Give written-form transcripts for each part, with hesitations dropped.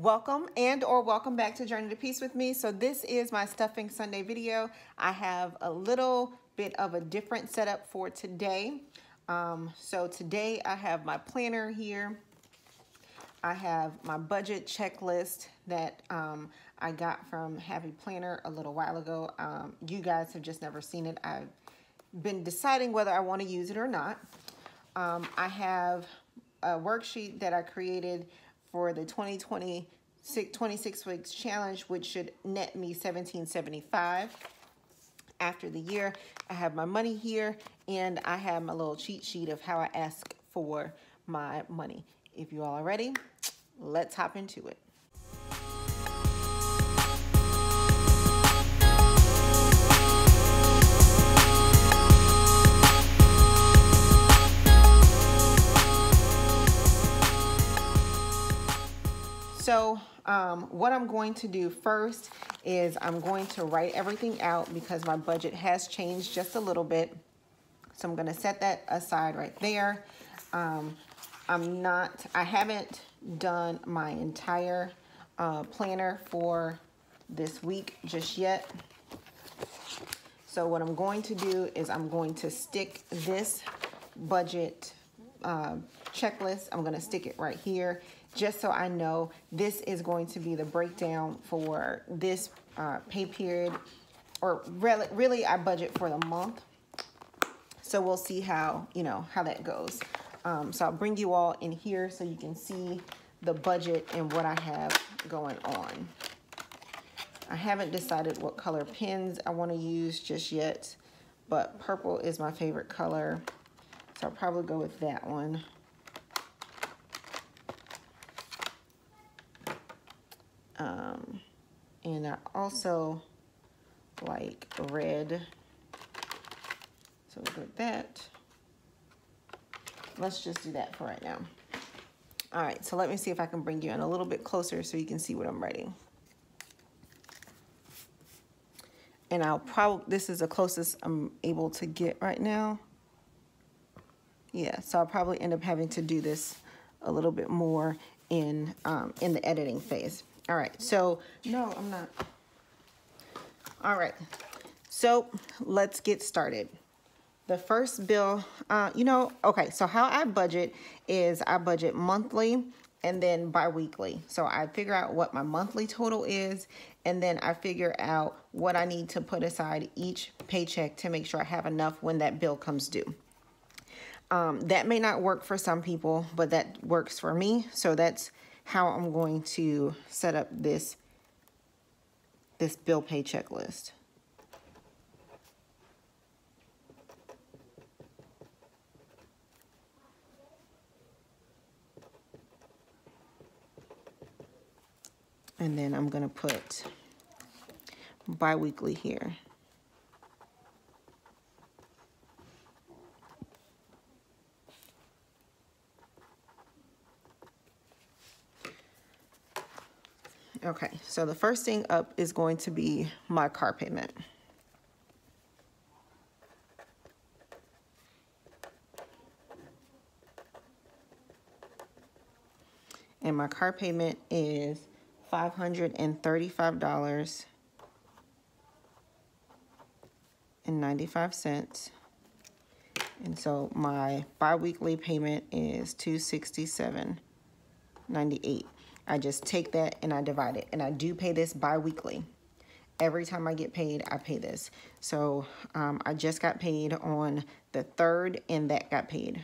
Welcome or welcome back to Journey to Peace with me. So this is my Stuffing Sunday video. I have a little bit of a different setup for today. So today I have my planner here. I have my budget checklist that I got from Happy Planner a little while ago. You guys have just never seen it. I've been deciding whether I want to use it or not. I have a worksheet that I created for the 26 weeks challenge, which should net me $17.75 after the year. I have my money here, and I have my little cheat sheet of how I ask for my money. If you all are ready, let's hop into it. So what I'm going to do first is I'm going to write everything out because my budget has changed just a little bit. So I'm going to set that aside right there. I haven't done my entire planner for this week just yet. So what I'm going to do is I'm going to stick this budget checklist. I'm going to stick it right here, just so I know this is going to be the breakdown for this pay period, or really I budget for the month. So we'll see how that goes. So I'll bring you all in here so you can see the budget and what I have going on. I haven't decided what color pens I want to use just yet, but purple is my favorite color, so I'll probably go with that one. And I also like red, so we'll go with that. Let's just do that for right now. All right, so let me see if I can bring you in a little bit closer so you can see what I'm writing. And this is the closest I'm able to get right now. Yeah, so I'll probably end up having to do this a little bit more in the editing phase. All right, so no, I'm not. All right, so let's get started. The first bill, okay, so how I budget is I budget monthly and then bi-weekly. So I figure out what my monthly total is, and then I figure out what I need to put aside each paycheck to make sure I have enough when that bill comes due. That may not work for some people, but that works for me. So that's how I'm going to set up this bill pay checklist. And then I'm going to put bi-weekly here. Okay, so the first thing up is going to be my car payment. And my car payment is $535.95. And so my bi-weekly payment is $267.98. I just take that and I divide it, and I do pay this bi-weekly. Every time I get paid, I pay this. So I just got paid on the 3rd, and that got paid.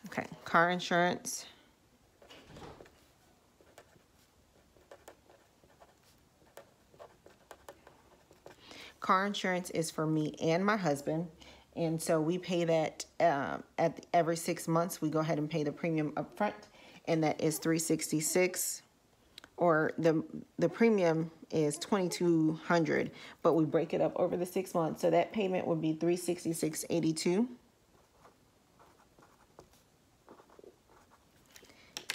Okay, car insurance. Car insurance is for me and my husband. And so we pay that every 6 months. We go ahead and pay the premium up front, and that is $366, or the premium is $2,200, but we break it up over the 6 months. So that payment would be $366.82.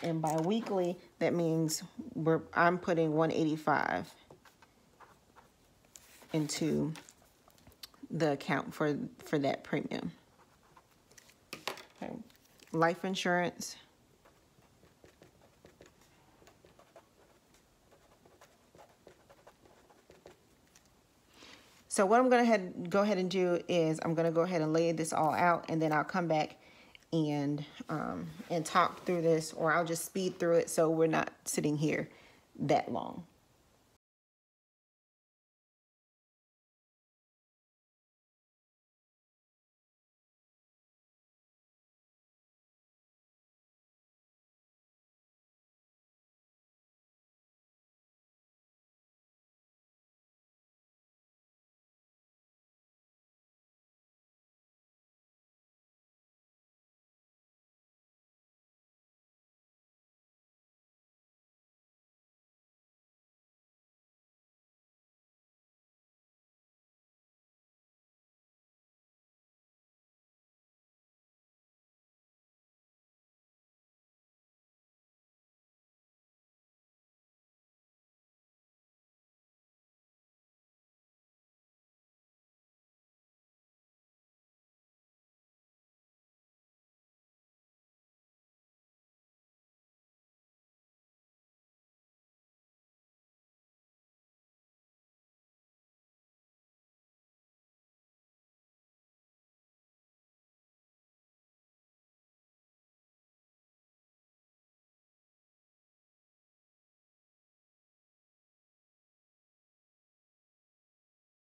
And bi-weekly, that means I'm putting $185 into the account for that premium. Okay. Life insurance. So what I'm going to go ahead and do is I'm going to go ahead and lay this all out, and then I'll come back and talk through this, or I'll just speed through it so we're not sitting here that long.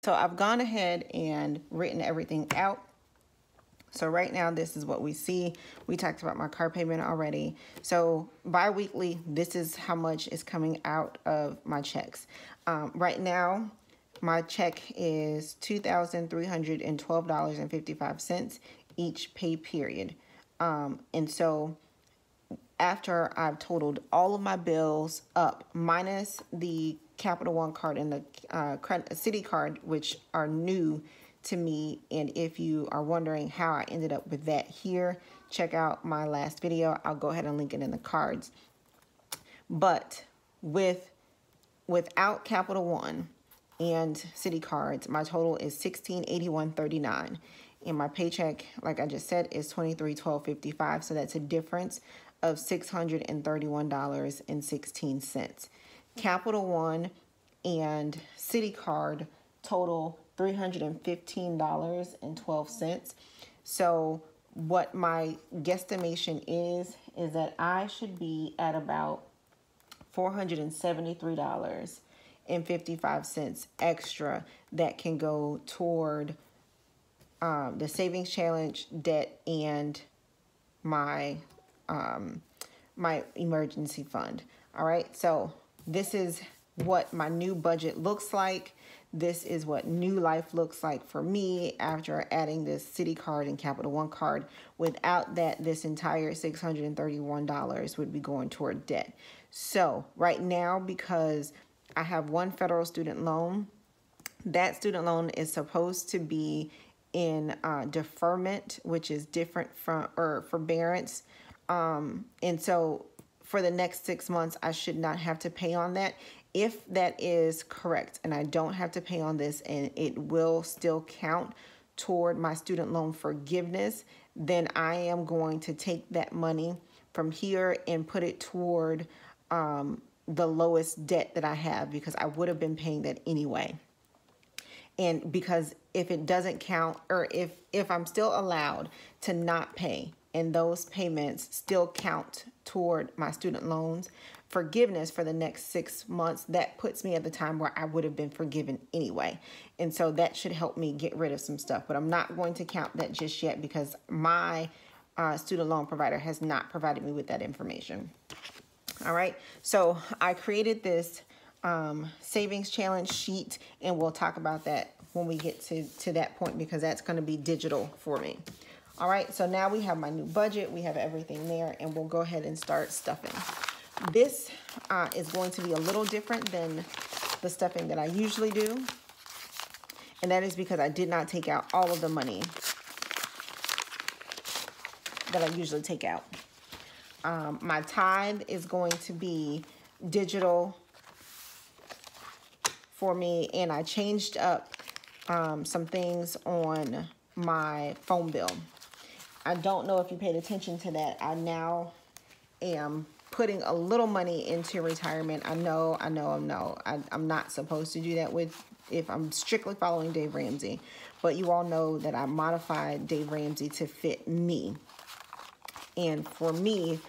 So I've gone ahead and written everything out. So right now, this is what we see. We talked about my car payment already. So bi-weekly, this is how much is coming out of my checks. Right now, my check is $2,312.55 each pay period. And so after I've totaled all of my bills up, minus the Capital One card and the Citi card, which are new to me. And if you are wondering how I ended up with that here, check out my last video. I'll go ahead and link it in the cards. But without Capital One and Citi cards, my total is $1681.39. And my paycheck, like I just said, is $2312.55. So that's a difference of $631.16. Capital One and Citi card total $315.12. So what my guesstimation is that I should be at about $473.55 extra that can go toward the savings challenge, debt, and my my emergency fund. All right, so this is what my new budget looks like. This is what new life looks like for me after adding this Citi card and Capital One card. Without that, this entire $631 would be going toward debt. So right now, because I have one federal student loan, that student loan is supposed to be in deferment, which is different from forbearance. And so for the next 6 months, I should not have to pay on that. If that is correct and I don't have to pay on this and it will still count toward my student loan forgiveness, then I am going to take that money from here and put it toward the lowest debt that I have, because I would have been paying that anyway. And because if it doesn't count, or if I'm still allowed to not pay and those payments still count toward my student loans forgiveness for the next 6 months, that puts me at the time where I would have been forgiven anyway. And so that should help me get rid of some stuff. But I'm not going to count that just yet because my student loan provider has not provided me with that information. All right, so I created this savings challenge sheet, and we'll talk about that when we get to that point, because that's going to be digital for me. All right, so now we have my new budget. We have everything there, and we'll go ahead and start stuffing. This is going to be a little different than the stuffing that I usually do, and that is because I did not take out all of the money that I usually take out. My tithe is going to be digital for me, and I changed up some things on my phone bill. I don't know if you paid attention to that. I now am putting a little money into retirement. I'm not supposed to do that if I'm strictly following Dave Ramsey. But you all know that I modified Dave Ramsey to fit me. And for me,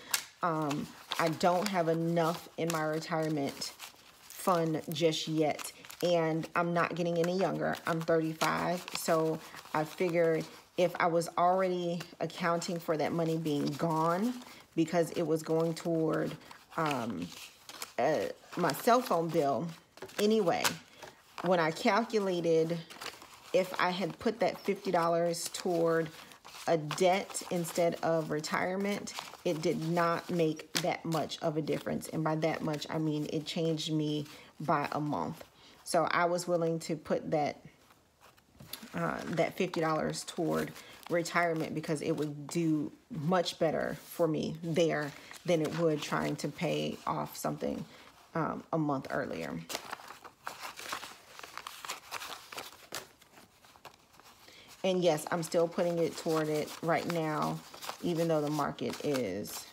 I don't have enough in my retirement fund just yet. And I'm not getting any younger. I'm 35. So I figured if I was already accounting for that money being gone because it was going toward my cell phone bill anyway, when I calculated if I had put that $50 toward a debt instead of retirement, it did not make that much of a difference. And by that much, I mean it changed me by a month. So I was willing to put that $50 toward retirement because it would do much better for me there than it would trying to pay off something a month earlier. And yes, I'm still putting it toward it right now, even though the market is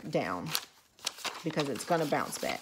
down, because it's going to bounce back.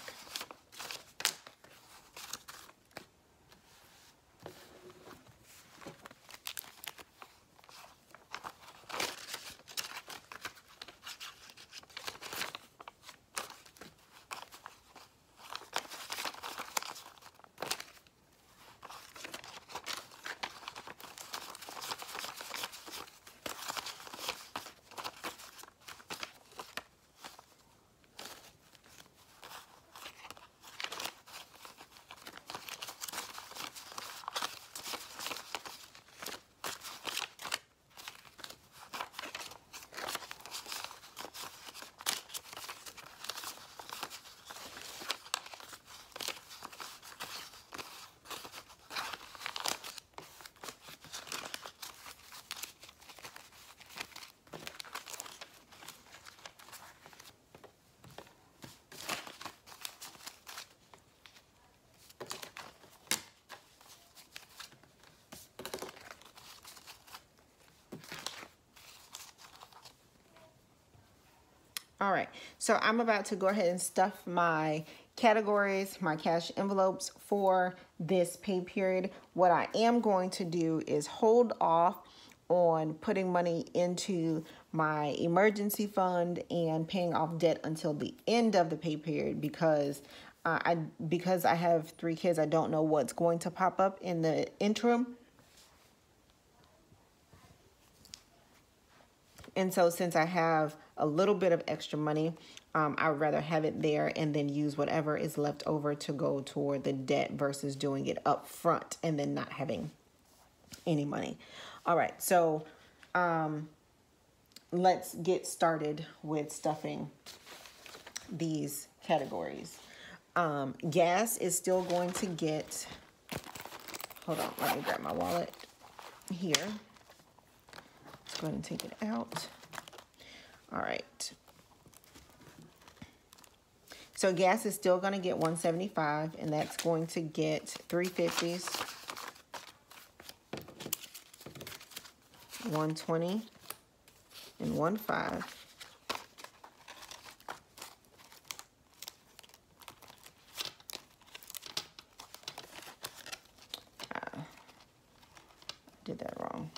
All right, so I'm about to go ahead and stuff my categories, my cash envelopes for this pay period. What I am going to do is hold off on putting money into my emergency fund and paying off debt until the end of the pay period because I have 3 kids, I don't know what's going to pop up in the interim. And so since I have a little bit of extra money, I'd rather have it there and then use whatever is left over to go toward the debt versus doing it up front and then not having any money. All right, so let's get started with stuffing these categories. Gas is still going to get, hold on, let me grab my wallet here. Let's go ahead and take it out. All right. So gas is still going to get $1.75, and that's going to get 3 50s, $1.20, and $1.05. Did that wrong.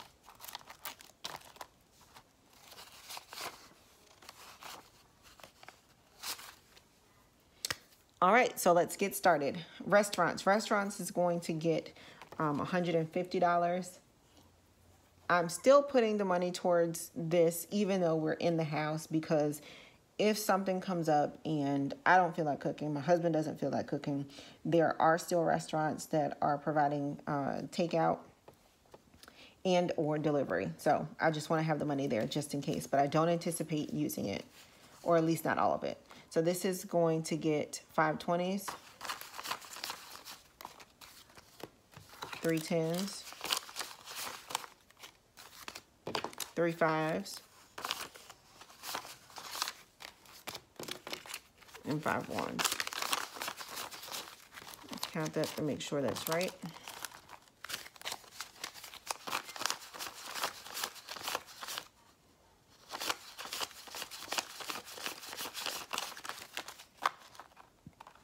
All right, so let's get started. Restaurants is going to get $150. I'm still putting the money towards this even though we're in the house, because if something comes up and I don't feel like cooking, my husband doesn't feel like cooking, there are still restaurants that are providing takeout and or delivery. So I just want to have the money there just in case, but I don't anticipate using it, or at least not all of it. So this is going to get 5 20s, 3 10s, 3 5s, and 5 1s. Let's count that to make sure that's right.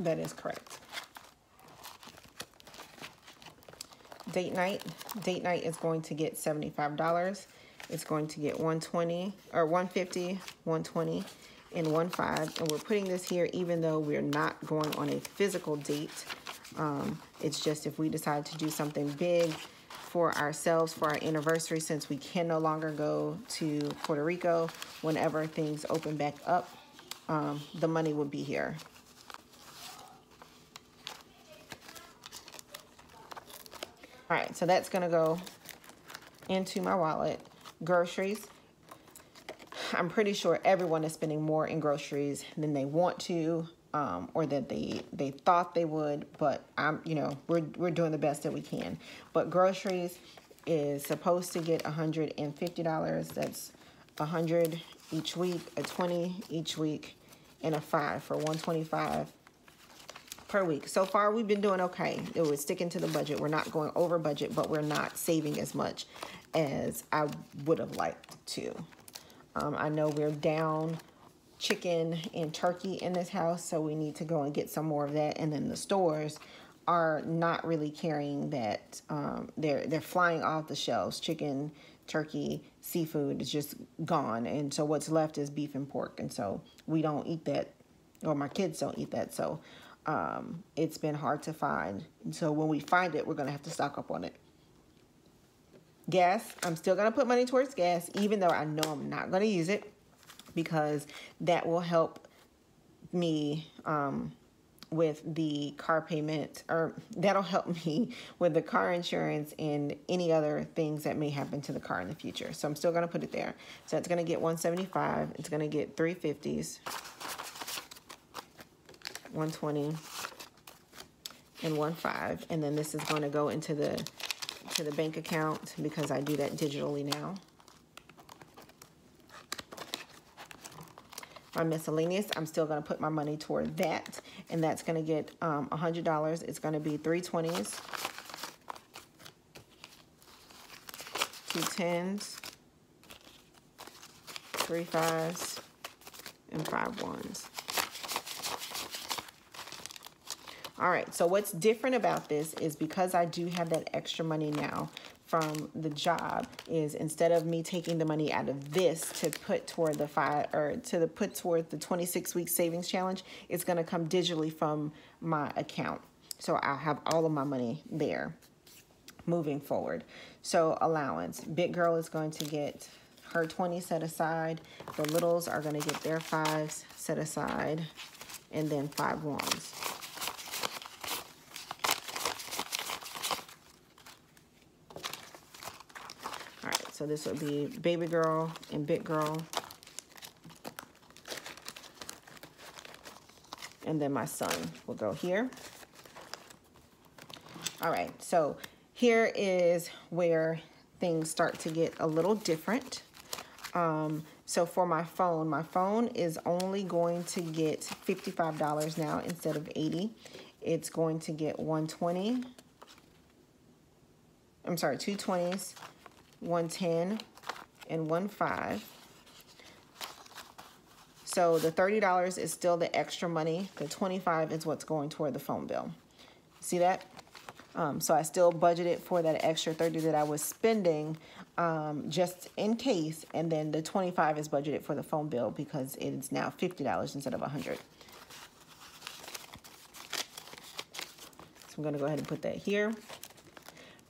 That is correct. Date night. Date night is going to get $75. It's going to get $120 or $150, $120, and $15. And we're putting this here even though we're not going on a physical date. It's just if we decide to do something big for ourselves for our anniversary, since we can no longer go to Puerto Rico whenever things open back up, the money would be here. All right, so that's gonna go into my wallet. Groceries. I'm pretty sure everyone is spending more in groceries than they want to, or that they thought they would, but we're doing the best that we can. But groceries is supposed to get $150. That's $100 each week, a $20 each week, and a $5 for $125 per week. So far, we've been doing okay. It was sticking to the budget. We're not going over budget, but we're not saving as much as I would have liked to. I know we're down chicken and turkey in this house, so we need to go and get some more of that. And then the stores are not really carrying that. They're flying off the shelves. Chicken, turkey, seafood is just gone. And so what's left is beef and pork. And so we don't eat that, or my kids don't eat that. So it's been hard to find. And so when we find it, we're going to have to stock up on it. Gas, I'm still going to put money towards gas, even though I know I'm not going to use it, because that will help me with the car payment, or that'll help me with the car insurance and any other things that may happen to the car in the future. So I'm still going to put it there. So it's going to get $175. It's going to get $350s, $120, and $15. And then this is going to go into the bank account because I do that digitally now. My miscellaneous, I'm still going to put my money toward that, and that's going to get $100. It's going to be 3 20s, 2 10s, 3 5s, and 5 1s. All right, so what's different about this is because I do have that extra money now from the job, is instead of me taking the money out of this to put toward the 26-week savings challenge, it's going to come digitally from my account. So I'll have all of my money there moving forward. So allowance, big girl is going to get her 20 set aside. The littles are going to get their 5s set aside, and then 5 1s. So this would be baby girl and big girl. And then my son will go here. All right, so here is where things start to get a little different. So for my phone is only going to get $55 now instead of $80. It's going to get 120. I'm sorry, 2 20s. 110 and 15. So the $30 is still the extra money. The 25 is what's going toward the phone bill. See that? So I still budgeted for that extra 30 that I was spending just in case, and then the 25 is budgeted for the phone bill because it's now $50 instead of $100. So I'm going to go ahead and put that here.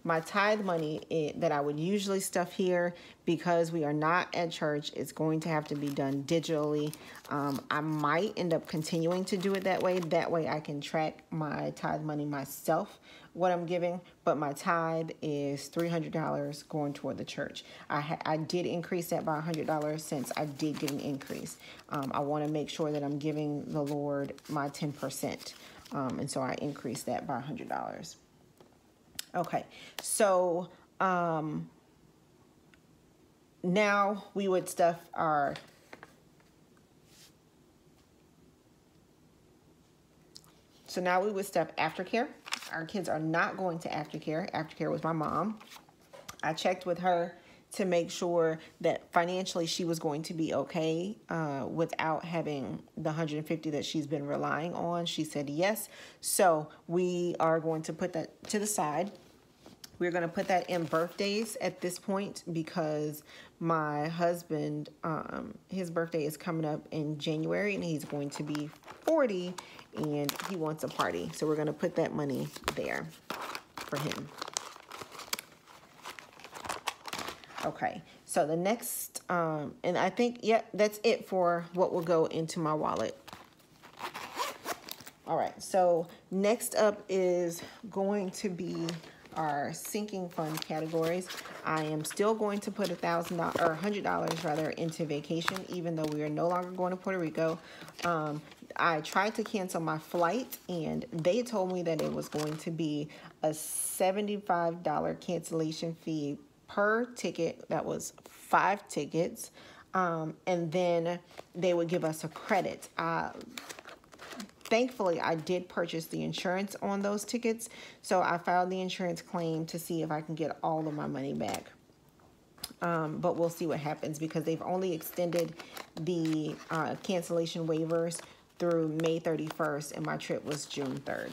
My tithe money that I would usually stuff here, because we are not at church, it's going to have to be done digitally. I might end up continuing to do it that way. That way I can track my tithe money myself, what I'm giving. But my tithe is $300 going toward the church. I did increase that by $100 since I did get an increase. I want to make sure that I'm giving the Lord my 10%. And so I increased that by $100. Okay, so now we would stuff our aftercare. Our kids are not going to aftercare. Aftercare was my mom. I checked with her to make sure that financially she was going to be okay without having the $150 that she's been relying on. She said yes. So we are going to put that to the side. We're going to put that in birthdays at this point because my husband, his birthday is coming up in January and he's going to be 40 and he wants a party. So we're going to put that money there for him. Okay, so the next, and I think, yep, that's it for what will go into my wallet. All right, so next up is going to be our sinking fund categories. I am still going to put $1,000 or $100 rather into vacation, even though we are no longer going to Puerto Rico. I tried to cancel my flight and they told me that it was going to be a $75 cancellation fee per ticket. That was 5 tickets. And then they would give us a credit. Thankfully, I did purchase the insurance on those tickets, so I filed the insurance claim to see if I can get all of my money back. But we'll see what happens because they've only extended the cancellation waivers through May 31st, and my trip was June 3rd.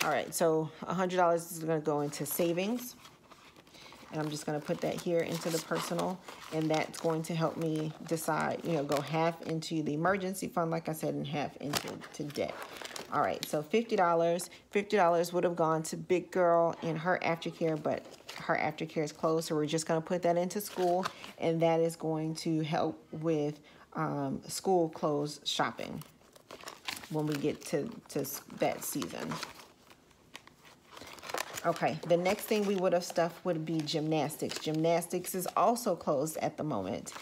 All right, so $100 is going to go into savings. And I'm just going to put that here into the personal, and that's going to help me decide, go half into the emergency fund, like I said, and half into debt. All right, so $50. $50 would have gone to Big Girl and her aftercare, but her aftercare is closed, so we're just going to put that into school, and that is going to help with school clothes shopping when we get to that season. Okay, the next thing we would have stuffed would be gymnastics. Gymnastics is also closed at the moment.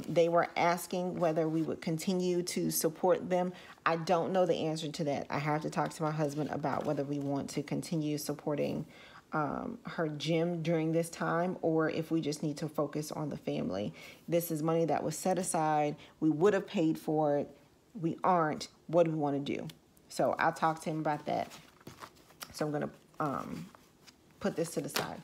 They were asking whether we would continue to support them. I don't know the answer to that. I have to talk to my husband about whether we want to continue supporting her gym during this time or if we just need to focus on the family. This is money that was set aside. We would have paid for it. We aren't. What do we want to do? So I'll talk to him about that. So I'm going to put this to the side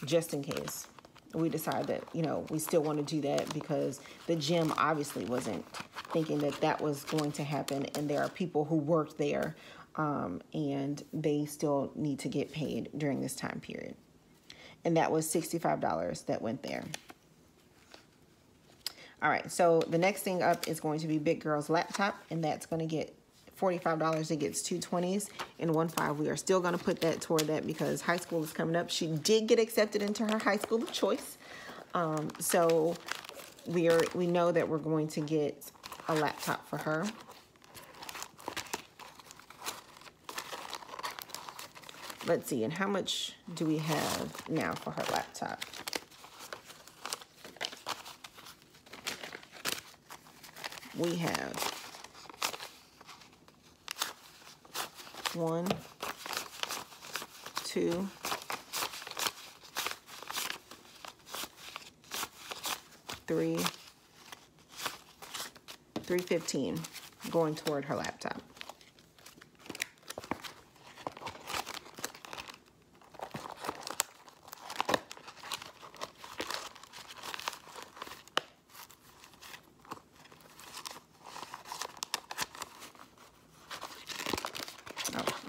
just in case we decide that, we still want to do that because the gym obviously wasn't thinking that that was going to happen. And there are people who work there and they still need to get paid during this time period. And that was $65 that went there. All right, so the next thing up is going to be Big Girl's laptop, and that's going to get $45. It gets 2 20s and 1 5. We are still going to put that toward that because high school is coming up. She did get accepted into her high school of choice. So we know that we're going to get a laptop for her. Let's see, and how much do we have now for her laptop? We have 1, 2, 3, $315 going toward her laptop.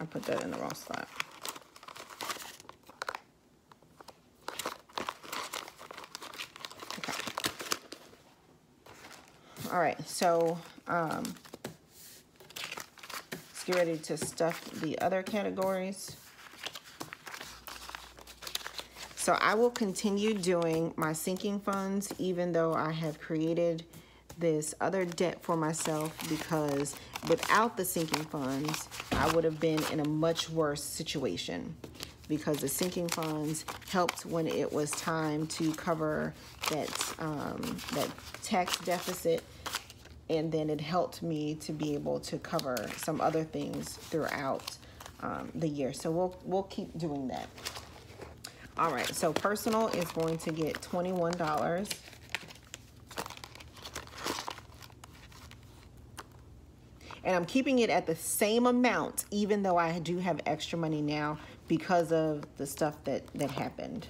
I put that in the wrong spot. Okay. All right, so let's get ready to stuff the other categories. So I will continue doing my sinking funds even though I have created this other debt for myself because without the sinking funds, I would have been in a much worse situation because the sinking funds helped when it was time to cover that tax deficit, and then it helped me to be able to cover some other things throughout the year. So we'll keep doing that. All right, so personal is going to get $21. And I'm keeping it at the same amount, even though I do have extra money now because of the stuff that happened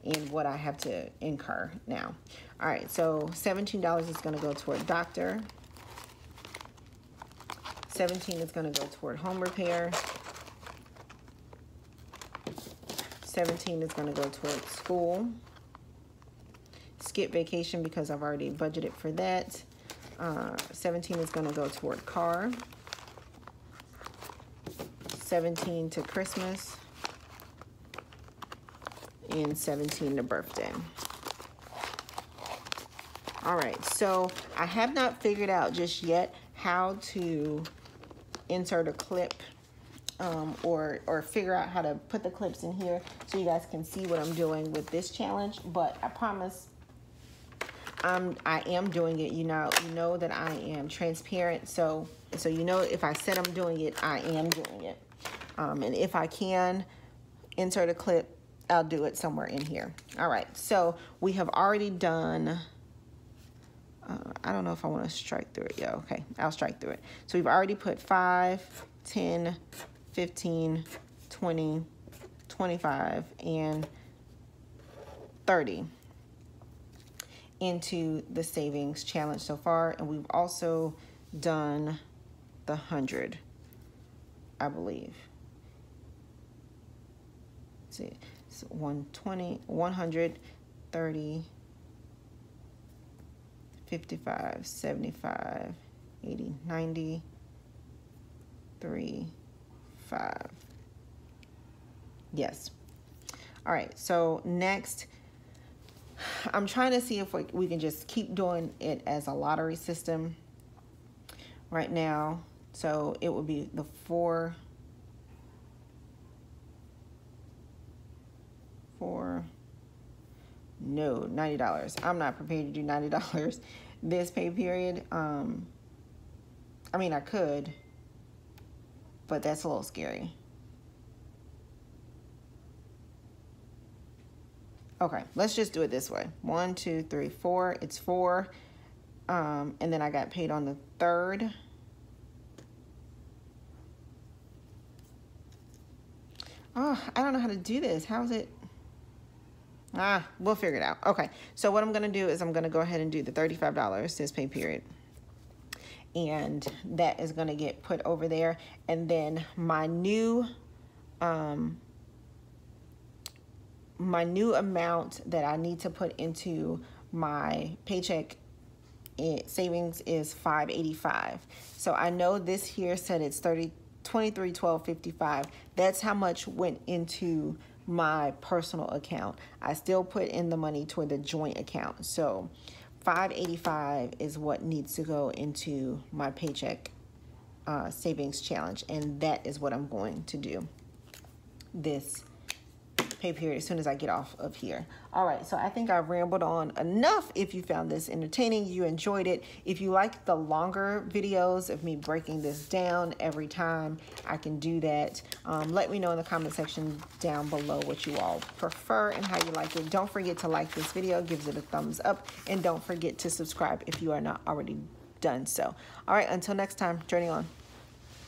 and what I have to incur now. All right, so $17 is going to go toward doctor. $17 is going to go toward home repair. $17 is going to go toward school. Skip vacation because I've already budgeted for that. $17 is going to go toward car. $17 to Christmas. And $17 to birthday. All right, so I have not figured out just yet how to insert a clip or figure out how to put the clips in here so you guys can see what I'm doing with this challenge. But I promise I am doing it. You know that I am transparent, so you know if I said I'm doing it, I am doing it. And if I can insert a clip, I'll do it somewhere in here. All right, so we have already done, I don't know if I want to strike through it. Yeah, okay, I'll strike through it. So we've already put 5, 10, 15, 20, 25, and 30 into the savings challenge so far. And we've also done the 100, I believe. Let's see. 120, 100, 30, 55, 75, 80, 90, 3, 5. Yes. All right, so next, I'm trying to see if we can just keep doing it as a lottery system right now. So it would be the 4, no, $90. I'm not prepared to do $90 this pay period. I mean, I could, but that's a little scary. Okay, let's just do it this way. 1, 2, 3, 4. It's 4. And then I got paid on the 3rd. Oh, I don't know how to do this. How is it? We'll figure it out. Okay, so what I'm going to do is I'm going to go ahead and do the $35 this pay period. And that is going to get put over there. And then my new amount that I need to put into my paycheck savings is $585. So I know this here said it's $23,12.55. That's how much went into my personal account. I still put in the money toward the joint account. So $585 is what needs to go into my paycheck savings challenge, and that is what I'm going to do this pay period as soon as I get off of here. All right, so I think I've rambled on enough. If you found this entertaining, you enjoyed it. If you like the longer videos of me breaking this down every time, I can do that. Let me know in the comment section down below what you all prefer and how you like it. Don't forget to like this video, give it a thumbs up, and don't forget to subscribe if you are not already done so. All right, until next time, journey on.